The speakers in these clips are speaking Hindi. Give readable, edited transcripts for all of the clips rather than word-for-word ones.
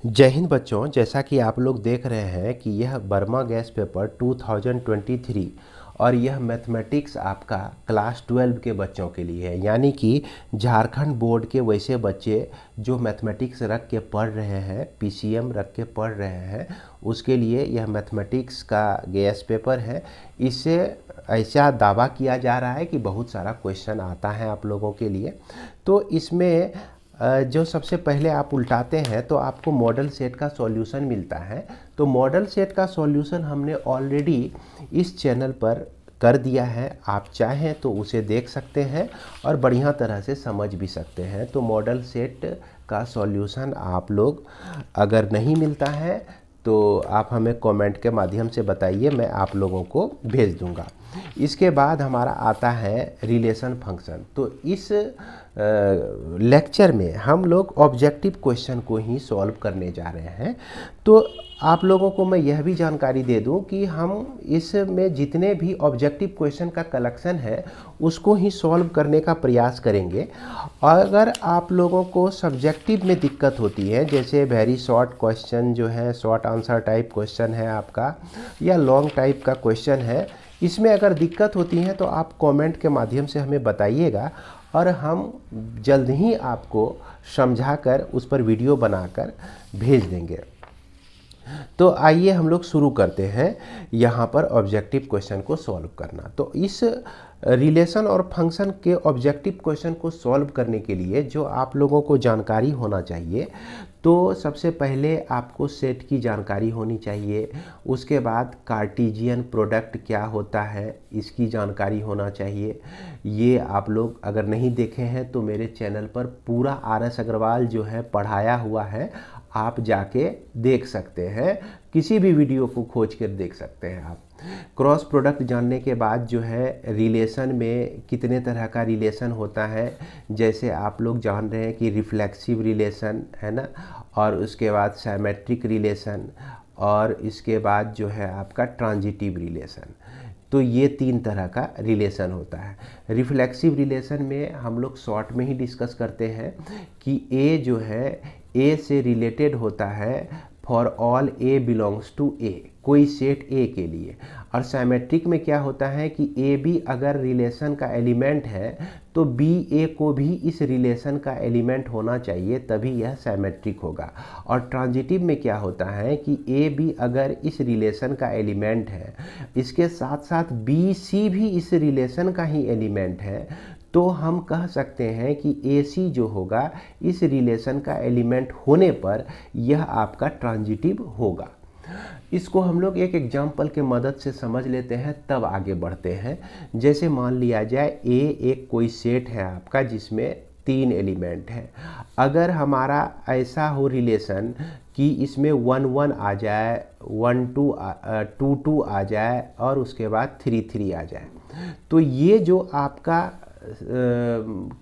जय हिंद बच्चों, जैसा कि आप लोग देख रहे हैं कि यह बर्मा गैस पेपर 2023 और यह मैथमेटिक्स आपका क्लास 12 के बच्चों के लिए है। यानी कि झारखंड बोर्ड के वैसे बच्चे जो मैथमेटिक्स रख के पढ़ रहे हैं, पीसीएम रख के पढ़ रहे हैं, उसके लिए यह मैथमेटिक्स का गैस पेपर है। इससे ऐसा दावा किया जा रहा है कि बहुत सारा क्वेश्चन आता है आप लोगों के लिए। तो इसमें जो सबसे पहले आप उल्टाते हैं तो आपको मॉडल सेट का सॉल्यूशन मिलता है। तो मॉडल सेट का सॉल्यूशन हमने ऑलरेडी इस चैनल पर कर दिया है। आप चाहें तो उसे देख सकते हैं और बढ़िया तरह से समझ भी सकते हैं। तो मॉडल सेट का सॉल्यूशन आप लोग अगर नहीं मिलता है तो आप हमें कमेंट के माध्यम से बताइए, मैं आप लोगों को भेज दूंगा। इसके बाद हमारा आता है रिलेशन फंक्शन। तो इस लेक्चर में हम लोग ऑब्जेक्टिव क्वेश्चन को ही सॉल्व करने जा रहे हैं। तो आप लोगों को मैं यह भी जानकारी दे दूं कि हम इसमें जितने भी ऑब्जेक्टिव क्वेश्चन का कलेक्शन है उसको ही सॉल्व करने का प्रयास करेंगे। और अगर आप लोगों को सब्जेक्टिव में दिक्कत होती है, जैसे वेरी शॉर्ट क्वेश्चन जो है, शॉर्ट आंसर टाइप क्वेश्चन है आपका, या लॉन्ग टाइप का क्वेश्चन है, इसमें अगर दिक्कत होती है तो आप कमेंट के माध्यम से हमें बताइएगा और हम जल्द ही आपको समझाकर उस पर वीडियो बनाकर भेज देंगे। तो आइए हम लोग शुरू करते हैं यहाँ पर ऑब्जेक्टिव क्वेश्चन को सॉल्व करना। तो इस रिलेशन और फंक्शन के ऑब्जेक्टिव क्वेश्चन को सॉल्व करने के लिए जो आप लोगों को जानकारी होना चाहिए, तो सबसे पहले आपको सेट की जानकारी होनी चाहिए। उसके बाद कार्टेशियन प्रोडक्ट क्या होता है इसकी जानकारी होना चाहिए। ये आप लोग अगर नहीं देखे हैं तो मेरे चैनल पर पूरा आर.एस. अग्रवाल जो है पढ़ाया हुआ है, आप जाके देख सकते हैं। किसी भी वीडियो को खोज कर देख सकते हैं आप। क्रॉस प्रोडक्ट जानने के बाद जो है रिलेशन में कितने तरह का रिलेशन होता है, जैसे आप लोग जान रहे हैं कि रिफ्लेक्सिव रिलेशन है ना, और उसके बाद सिमेट्रिक रिलेशन, और इसके बाद जो है आपका ट्रांजिटिव रिलेशन। तो ये तीन तरह का रिलेशन होता है। रिफ्लेक्सिव रिलेशन में हम लोग शॉर्ट में ही डिस्कस करते हैं कि ए जो है ए से रिलेटेड होता है for all a belongs to A, कोई सेट ए के लिए। और सिमेट्रिक में क्या होता है कि ए बी अगर रिलेशन का एलिमेंट है तो बी ए को भी इस रिलेशन का एलिमेंट होना चाहिए, तभी यह सिमेट्रिक होगा। और ट्रांजिटिव में क्या होता है कि ए बी अगर इस रिलेशन का एलिमेंट है, इसके साथ साथ बी सी भी इस रिलेशन का ही एलिमेंट है, तो हम कह सकते हैं कि ए सी जो होगा इस रिलेशन का एलिमेंट होने पर यह आपका ट्रांजिटिव होगा। इसको हम लोग एक एग्जाम्पल के मदद से समझ लेते हैं, तब आगे बढ़ते हैं। जैसे मान लिया जाए ए एक कोई सेट है आपका जिसमें 3 एलिमेंट है। अगर हमारा ऐसा हो रिलेशन कि इसमें 1 1 आ जाए, 1 2 2 2 आ जाए और उसके बाद 3 3 आ जाए, तो ये जो आपका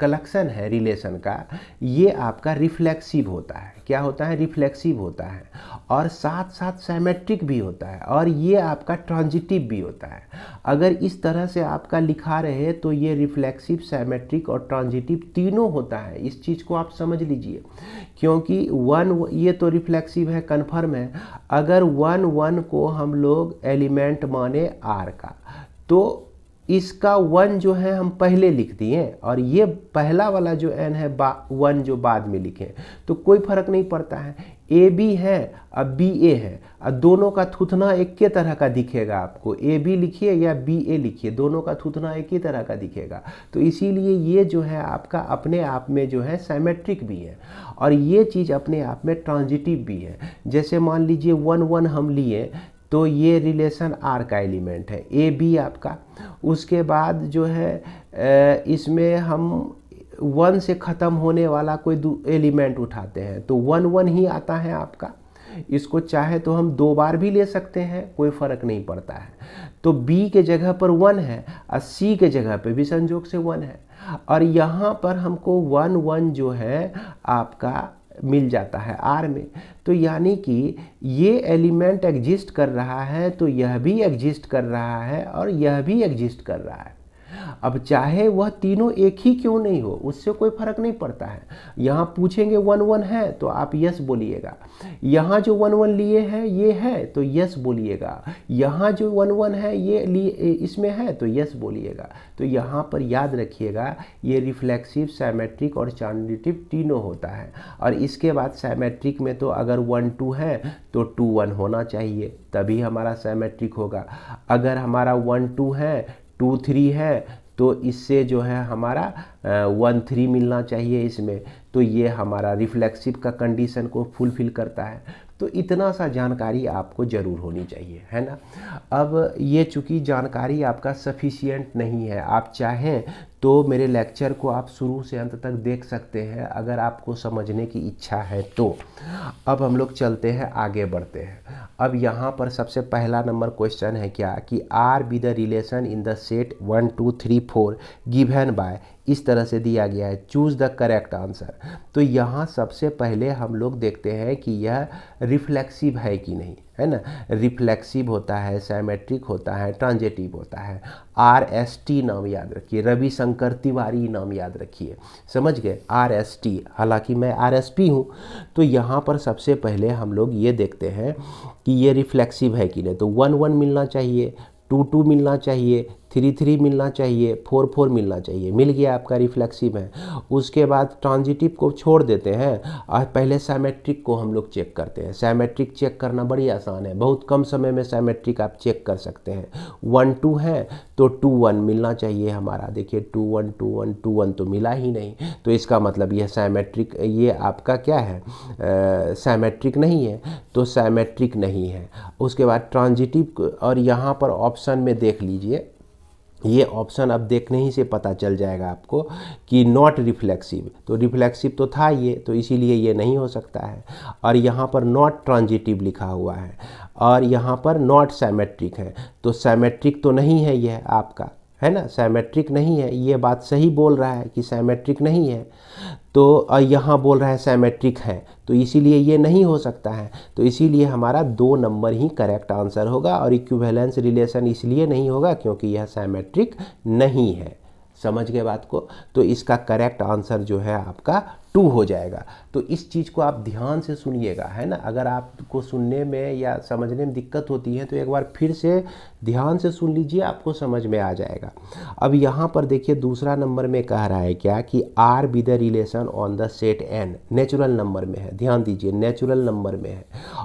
कलेक्शन है रिलेशन का, ये आपका रिफ्लेक्सिव होता है। क्या होता है? रिफ्लेक्सिव होता है, और साथ साथ सिमेट्रिक भी होता है, और ये आपका ट्रांजिटिव भी होता है। अगर इस तरह से आपका लिखा रहे तो ये रिफ्लेक्सिव, सिमेट्रिक और ट्रांजिटिव तीनों होता है। इस चीज़ को आप समझ लीजिए, क्योंकि 1 ये तो रिफ्लेक्सिव है, कन्फर्म है। अगर 1 1 को हम लोग एलिमेंट माने आर का, तो इसका 1 जो है हम पहले लिख दिए, और ये पहला वाला जो n है 1 जो बाद में लिखे, तो कोई फर्क नहीं पड़ता है। ए बी है, अब बी ए है, और दोनों का थूथना एक ही तरह का दिखेगा आपको। ए बी लिखिए या बी ए लिखिए, दोनों का थूथना एक ही तरह का दिखेगा। तो इसीलिए ये जो है आपका अपने आप में जो है सिमेट्रिक भी है, और ये चीज़ अपने आप में ट्रांजिटिव भी है। जैसे मान लीजिए 1 1 हम लिए, तो ये रिलेशन आर का एलिमेंट है, ए बी आपका। उसके बाद जो है इसमें हम 1 से ख़त्म होने वाला कोई एलिमेंट उठाते हैं, तो 1 1 ही आता है आपका। इसको चाहे तो हम 2 बार भी ले सकते हैं, कोई फ़र्क नहीं पड़ता है। तो B के जगह पर 1 है, और C के जगह पे भी संयोग से 1 है, और यहाँ पर हमको 1 1 जो है आपका मिल जाता है आर में। तो यानी कि ये एलिमेंट एग्जिस्ट कर रहा है, तो यह भी एग्जिस्ट कर रहा है, और यह भी एग्जिस्ट कर रहा है। अब चाहे वह तीनों एक ही क्यों नहीं हो, उससे कोई फर्क नहीं पड़ता है। यहाँ पूछेंगे 1 1 है तो आप यस बोलिएगा, यहाँ जो 1 1 लिए हैं ये है तो यस बोलिएगा, यहाँ जो 1 1 है ये लिए इसमें है तो यस बोलिएगा। तो यहाँ पर याद रखिएगा ये रिफ्लेक्सिव, साइमेट्रिक और ट्रांजिटिव तीनों होता है। और इसके बाद साइमेट्रिक में तो अगर 1 2 है तो 2 1 होना चाहिए, तभी हमारा साइमेट्रिक होगा। अगर हमारा 1 2 है 2 3 है तो इससे जो है हमारा 1 3 मिलना चाहिए इसमें, तो ये हमारा रिफ्लेक्सिव का कंडीशन को फुलफिल करता है। तो इतना सा जानकारी आपको ज़रूर होनी चाहिए, है ना। अब ये चूँकि जानकारी आपका सफिशिएंट नहीं है, आप चाहें तो मेरे लेक्चर को आप शुरू से अंत तक देख सकते हैं अगर आपको समझने की इच्छा है तो। अब हम लोग चलते हैं, आगे बढ़ते हैं। अब यहाँ पर सबसे पहला नंबर क्वेश्चन है क्या कि R be the relation in the set 1 2 3 4 given by, इस तरह से दिया गया है, चूज़ द करेक्ट आंसर। तो यहाँ सबसे पहले हम लोग देखते हैं कि यह रिफ्लेक्सिव है कि नहीं, है ना। रिफ्लेक्सिव होता है, साइमेट्रिक होता है, ट्रांजिटिव होता है। RST नाम याद रखिए, रविशंकर तिवारी नाम याद रखिए, समझ गए। RST, हालांकि मैं RSP हूँ। तो यहाँ पर सबसे पहले हम लोग ये देखते हैं कि ये रिफ्लेक्सिव है कि नहीं। तो 1 1 मिलना चाहिए, 2 2 मिलना चाहिए, 3 3 मिलना चाहिए, 4 4 मिलना चाहिए, मिल गया, आपका रिफ्लेक्सिव है। उसके बाद ट्रांजिटिव को छोड़ देते हैं और पहले साइमेट्रिक को हम लोग चेक करते हैं। साइमेट्रिक चेक करना बड़ी आसान है, बहुत कम समय में साइमेट्रिक आप चेक कर सकते हैं। 1 2 है तो 2 1 मिलना चाहिए हमारा, देखिए 2 1 2 1 2 1 तो मिला ही नहीं, तो इसका मतलब यह साइमेट्रिक, ये आपका क्या है, साइमेट्रिक नहीं है, तो साइमेट्रिक नहीं है। उसके बाद ट्रांजिटिव, और यहाँ पर ऑप्शन में देख लीजिए, ये ऑप्शन अब देखने ही से पता चल जाएगा आपको कि नॉट रिफ्लेक्सिव, तो रिफ्लेक्सिव तो था ये, तो इसीलिए ये नहीं हो सकता है। और यहाँ पर नॉट ट्रांजिटिव लिखा हुआ है और यहाँ पर नॉट साइमेट्रिक है, तो साइमेट्रिक तो नहीं है यह आपका, है ना, साइमेट्रिक नहीं है। ये बात सही बोल रहा है कि साइमेट्रिक नहीं है, तो यहाँ बोल रहा है साइमेट्रिक है, तो इसीलिए ये नहीं हो सकता है। तो इसीलिए हमारा 2 नंबर ही करेक्ट आंसर होगा। और इक्विवेलेंस रिलेशन इसलिए नहीं होगा क्योंकि यह साइमेट्रिक नहीं है, समझ गए बात को। तो इसका करेक्ट आंसर जो है आपका 2 हो जाएगा। तो इस चीज़ को आप ध्यान से सुनिएगा, है ना। अगर आपको सुनने में या समझने में दिक्कत होती है तो एक बार फिर से ध्यान से सुन लीजिए, आपको समझ में आ जाएगा। अब यहाँ पर देखिए दूसरा नंबर में कह रहा है क्या कि R be the relation on the set N, natural number में है, ध्यान दीजिए नेचुरल नंबर में है।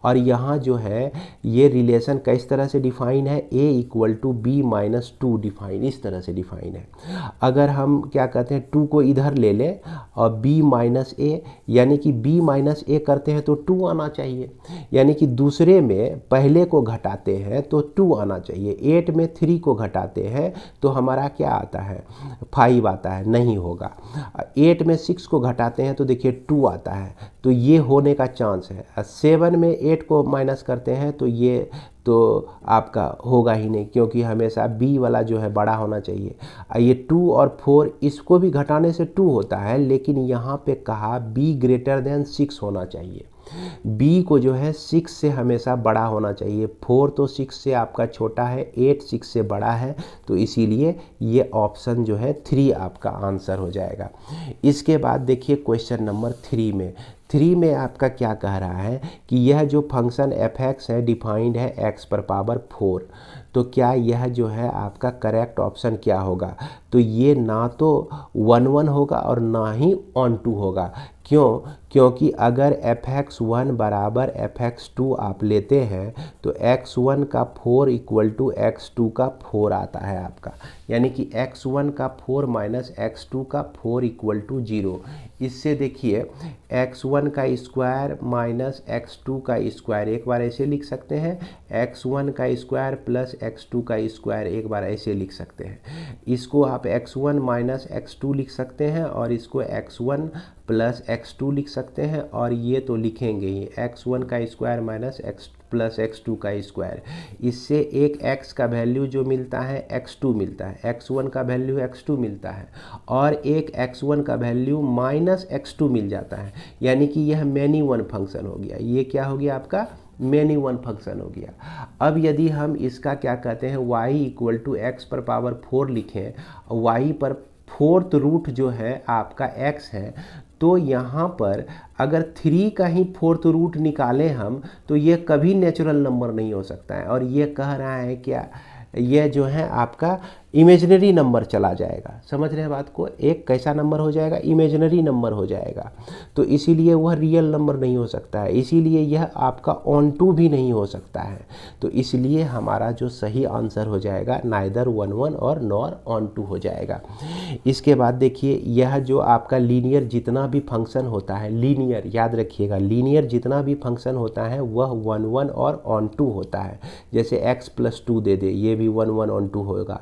और यहाँ जो है ये रिलेशन किस तरह से डिफाइन है, A = B-2 डिफाइन, इस तरह से डिफाइन है। अगर हम क्या कहते हैं 2 को इधर ले लें और B-A, यानी कि B-A करते हैं तो 2 आना चाहिए, यानी कि दूसरे में पहले को घटाते हैं तो 2 आना चाहिए। 8 में 3 को घटाते हैं तो हमारा क्या आता है, 5 आता है, नहीं होगा। 8 में 6 को घटाते हैं तो देखिए 2 आता है, तो ये होने का चांस है। 7 में 8 को माइनस करते हैं तो ये तो आपका होगा ही नहीं, क्योंकि हमेशा B वाला जो है बड़ा होना चाहिए। ये 2 और 4 इसको भी घटाने से 2 होता है, लेकिन यहाँ पे कहा B > 6 होना चाहिए। B को जो है 6 से हमेशा बड़ा होना चाहिए। 4 तो 6 से आपका छोटा है, 8 6 से बड़ा है, तो इसीलिए ये ऑप्शन जो है 3 आपका आंसर हो जाएगा। इसके बाद देखिए क्वेश्चन नंबर 3 में आपका क्या कह रहा है कि यह जो फंक्शन f(x) है डिफाइंड है x⁴। तो क्या यह जो है आपका करेक्ट ऑप्शन क्या होगा, तो ये ना तो 1 1 होगा और ना ही ऑन 2 होगा। क्यों, क्योंकि अगर f(x1) = f(x2) आप लेते हैं तो x1 का 4 = x2 का 4 आता है आपका, यानी कि x1 का 4 - x2 का 4 = 0। इससे देखिए x1 का स्क्वायर माइनस x2 का स्क्वायर, एक बार ऐसे लिख सकते हैं, x1 का स्क्वायर प्लस x2 का स्क्वायर, एक बार ऐसे लिख सकते हैं। इसको आप x1 - x2 लिख सकते हैं और इसको x1 + x2 लिख सकते हैं, और ये तो लिखेंगे ही x1 का square minus x plus x2 का स्क्वायर। इससे एक x का वैल्यू जो मिलता है x2 मिलता है, x1 का वैल्यू x2 मिलता है, और एक x1 का वैल्यू माइनस x2 मिल जाता है, यानी कि यह मैनी वन फंक्शन हो गया। ये क्या हो गया आपका मेनी वन फंक्शन हो गया। अब यदि हम इसका क्या कहते हैं y इक्वल टू एक्स पर पावर 4 लिखें, y पर फोर्थ रूट जो है आपका x है, तो यहाँ पर अगर 3 का ही फोर्थ रूट निकालें हम तो ये कभी नेचुरल नंबर नहीं हो सकता है। और ये कह रहा है क्या, ये जो है आपका इमेजिनरी नंबर चला जाएगा। समझ रहे हैं बात को, एक कैसा नंबर हो जाएगा, इमेजिनरी नंबर हो जाएगा। तो इसीलिए वह रियल नंबर नहीं हो सकता है, इसीलिए यह आपका ऑन टू भी नहीं हो सकता है। तो इसलिए हमारा जो सही आंसर हो जाएगा नाइदर 1 1 और नॉर ऑन टू हो जाएगा। इसके बाद देखिए, यह जो आपका लीनियर जितना भी फंक्शन होता है, लीनियर याद रखिएगा, लीनियर जितना भी फंक्शन होता है वह 1 1 और ऑन टू होता है। जैसे x+2 दे दे, ये भी 1 1 ऑन टू होगा।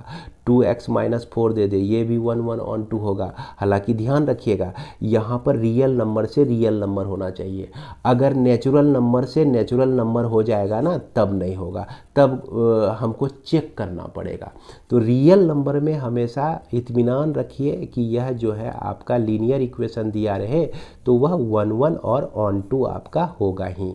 2x-4 दे दे, ये भी 1 1 ऑन टू होगा। हालांकि ध्यान रखिएगा, यहाँ पर रियल नंबर से रियल नंबर होना चाहिए। अगर नेचुरल नंबर से नेचुरल नंबर हो जाएगा ना, तब नहीं होगा, तब हमको चेक करना पड़ेगा। तो रियल नंबर में हमेशा इत्मीनान रखिए कि यह जो है आपका लीनियर इक्वेशन दिया रहे तो वह 1 1 और ऑन टू आपका होगा ही।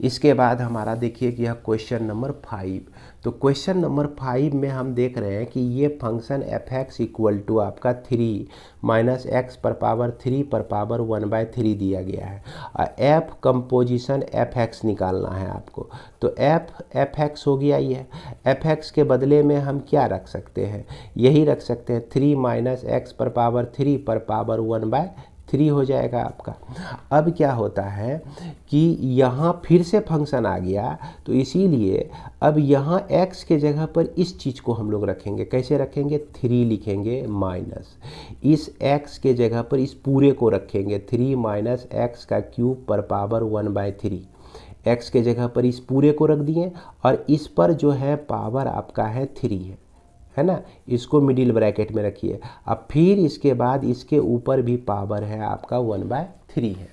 इसके बाद हमारा देखिए कि यह क्वेश्चन नंबर 5। तो क्वेश्चन नंबर 5 में हम देख रहे हैं कि ये फंक्शन f(x) इक्वल टू आपका 3 माइनस एक्स पर पावर 3 पर पावर 1/3 दिया गया है। और f कंपोजिशन f(x) निकालना है आपको। तो f(x) हो गया। ये f(x) के बदले में हम क्या रख सकते हैं, यही रख सकते हैं 3 माइनस एक्स पर पावर 3 पर पावर 1/3 हो जाएगा आपका। अब क्या होता है कि यहाँ फिर से फंक्शन आ गया, तो इसीलिए अब यहाँ x के जगह पर इस चीज़ को हम लोग रखेंगे। कैसे रखेंगे, 3 लिखेंगे माइनस इस x के जगह पर इस पूरे को रखेंगे 3 माइनस एक्स का क्यूब पर पावर 1/3। x के जगह पर इस पूरे को रख दिए और इस पर जो है पावर आपका है 3 है ना, इसको मिडिल ब्रैकेट में रखिए। अब फिर इसके बाद इसके ऊपर भी पावर है आपका 1/3 है।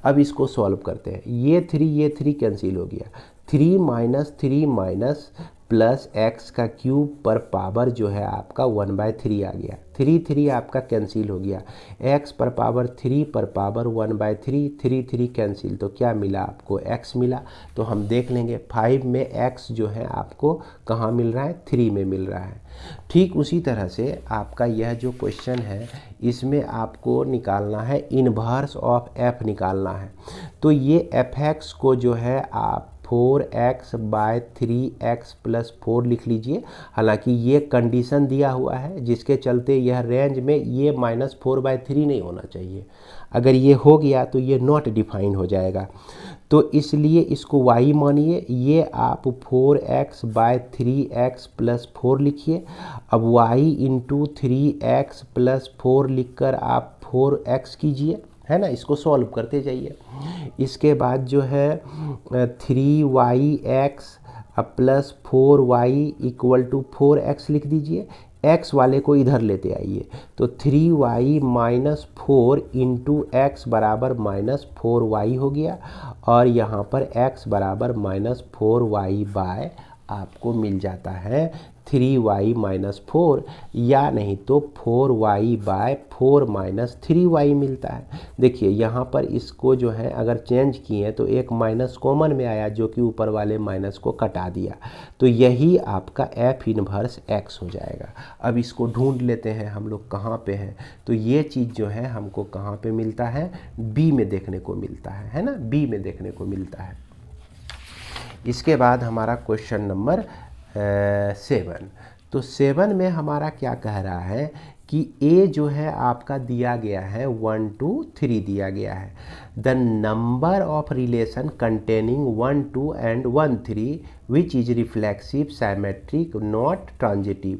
अब इसको सॉल्व करते हैं। ये 3 कैंसिल हो गया। 3 माइनस प्लस एक्स का क्यूब पर पावर जो है आपका 1/3 आ गया। 3 आपका कैंसिल हो गया। x पर पावर 3 पर पावर 1/3, 3 कैंसिल, तो क्या मिला आपको, x मिला। तो हम देख लेंगे 5 में x जो है आपको कहाँ मिल रहा है, 3 में मिल रहा है। ठीक उसी तरह से आपका यह जो क्वेश्चन है इसमें आपको निकालना है इन्वर्स ऑफ f निकालना है। तो ये f(x) को जो है आप 4x/3x+4 लिख लीजिए। हालांकि ये कंडीशन दिया हुआ है जिसके चलते यह रेंज में ये -4/3 नहीं होना चाहिए। अगर ये हो गया तो ये नॉट डिफाइन हो जाएगा। तो इसलिए इसको y मानिए, ये आप 4x/3x+4 लिखिए। अब y इंटू 3x+4 लिखकर आप 4x कीजिए, है ना, इसको सॉल्व करते जाइए। इसके बाद जो है 3yx plus 4y equal to 4x लिख दीजिए। x वाले को इधर लेते आइए, तो 3y माइनस 4 इंटू एक्स बराबर -4y हो गया। और यहाँ पर x बराबर -4y बाय आपको मिल जाता है 3y माइनस 4, या नहीं तो 4y बाय 4 माइनस 3y मिलता है। देखिए यहाँ पर इसको जो है अगर चेंज किए तो एक माइनस कॉमन में आया जो कि ऊपर वाले माइनस को कटा दिया। तो यही आपका f इनवर्स x हो जाएगा। अब इसको ढूंढ लेते हैं हम लोग कहाँ पे है। तो ये चीज़ जो है हमको कहाँ पे मिलता है, b में देखने को मिलता है ना, b में देखने को मिलता है। इसके बाद हमारा क्वेश्चन नंबर 7। तो 7 में हमारा क्या कह रहा है कि a जो है आपका दिया गया है 1 2 3 दिया गया है। The number of relation containing 1 2 and 1 3 which is reflexive symmetric not transitive.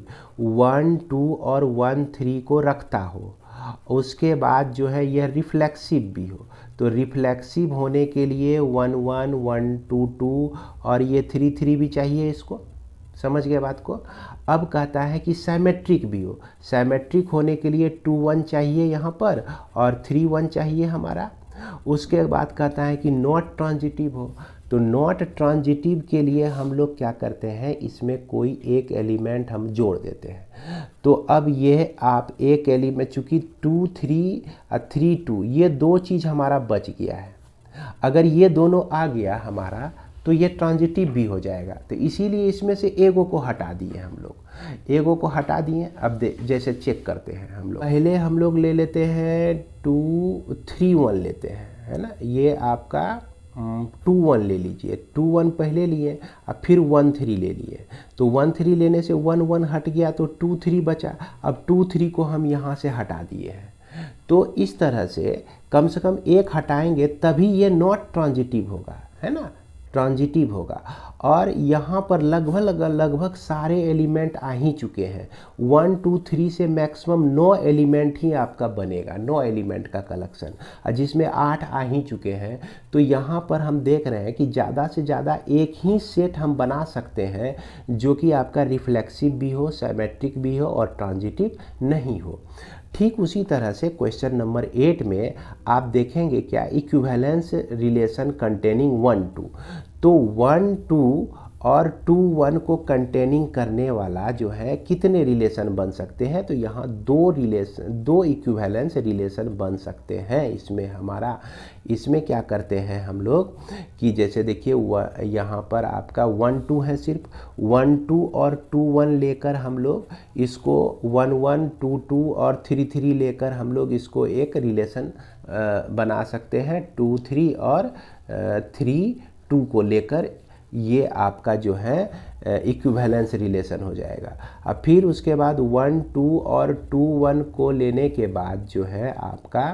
1 2 और 1 3 को रखता हो, उसके बाद जो है यह रिफ्लेक्सिव भी हो। तो रिफ्लेक्सिव होने के लिए 1 1 1 2 2 और ये 3 3 भी चाहिए इसको। समझ गए बात को। अब कहता है कि साइमेट्रिक भी हो। साइमेट्रिक होने के लिए 2 1 चाहिए यहाँ पर और 3 1 चाहिए हमारा। उसके बाद कहता है कि नॉट ट्रांजिटिव हो। तो नॉट ट्रांजिटिव के लिए हम लोग क्या करते हैं, इसमें कोई एक एलिमेंट हम जोड़ देते हैं। तो अब ये आप एक एलिमेंट, चूँकि 2 3 और 3 2 ये दो चीज़ हमारा बच गया है। अगर ये दोनों आ गया हमारा तो ये ट्रांजिटिव भी हो जाएगा। तो इसीलिए इसमें से एगो को हटा दिए हम लोग, एगो को हटा दिए। अब जैसे चेक करते हैं हम लोग, पहले हम लोग ले लेते हैं 2 3 1 लेते हैं, है ना। ये आपका 2 1 ले लीजिए, 2 1 पहले लिए अब फिर 1 3 ले लिए। तो 1 3 लेने से 1 1 हट गया तो 2 3 बचा। अब 2 3 को हम यहाँ से हटा दिए हैं। तो इस तरह से कम एक हटाएंगे तभी ये नॉट ट्रांजिटिव होगा, है ना, ट्रांजिटिव होगा। और यहाँ पर लगभग सारे एलिमेंट आ ही चुके हैं। 1 2 3 से मैक्सिमम 9 एलिमेंट ही आपका बनेगा, 9 एलिमेंट का कलेक्शन, जिसमें 8 आ ही चुके हैं। तो यहाँ पर हम देख रहे हैं कि ज़्यादा से ज़्यादा एक ही सेट हम बना सकते हैं जो कि आपका रिफ्लेक्सिव भी हो, सिमेट्रिक भी हो और ट्रांजिटिव नहीं हो। ठीक उसी तरह से क्वेश्चन नंबर 8 में आप देखेंगे क्या, इक्विवेलेंस रिलेशन कंटेनिंग 1 2। तो 1 2 और 2 1 को कंटेनिंग करने वाला जो है कितने रिलेशन बन सकते हैं, तो यहाँ दो इक्विवेलेंस रिलेशन बन सकते हैं। इसमें हमारा इसमें क्या करते हैं हम लोग कि जैसे देखिए यहाँ पर आपका 1 2 है, सिर्फ 1 2 और 2 1 लेकर हम लोग इसको 1 1 2 2 और 3 3 लेकर हम लोग इसको एक रिलेशन बना सकते हैं। 2 3 और 3 2 को लेकर ये आपका जो है इक्विवेलेंस रिलेशन हो जाएगा। अब फिर उसके बाद 1 2 और 2 1 को लेने के बाद जो है आपका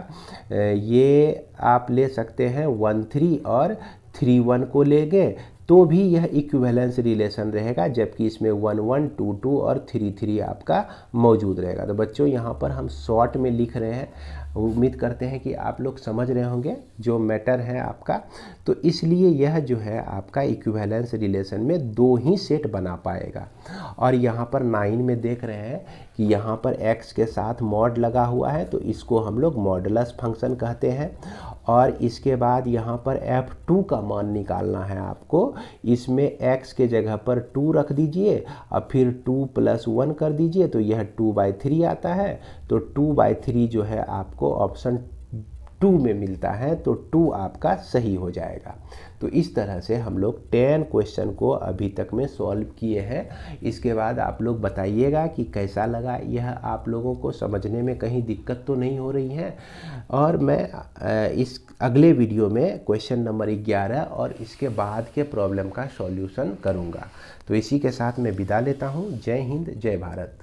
ये आप ले सकते हैं 1 3 और 3 1 को ले गए तो भी यह इक्विवेलेंस रिलेशन रहेगा, जबकि इसमें 1 1 2 2 और 3 3 आपका मौजूद रहेगा। तो बच्चों यहाँ पर हम शॉर्ट में लिख रहे हैं, उम्मीद करते हैं कि आप लोग समझ रहे होंगे जो मैटर है आपका। तो इसलिए यह जो है आपका इक्विवेलेंस रिलेशन में 2 ही सेट बना पाएगा। और यहाँ पर 9 में देख रहे हैं कि यहाँ पर x के साथ मॉड लगा हुआ है, तो इसको हम लोग मॉडुलस फंक्शन कहते हैं। और इसके बाद यहाँ पर f2 का मान निकालना है आपको। इसमें x के जगह पर 2 रख दीजिए और फिर 2 + 1 कर दीजिए, तो यह 2/3 आता है। तो 2/3 जो है आपको ऑप्शन 2 में मिलता है, तो 2 आपका सही हो जाएगा। तो इस तरह से हम लोग 10 क्वेश्चन को अभी तक में सॉल्व किए हैं। इसके बाद आप लोग बताइएगा कि कैसा लगा, यह आप लोगों को समझने में कहीं दिक्कत तो नहीं हो रही है। और मैं इस अगले वीडियो में क्वेश्चन नंबर 11 और इसके बाद के प्रॉब्लम का सॉल्यूशन करूँगा। तो इसी के साथ मैं विदा लेता हूँ। जय हिंद, जय भारत।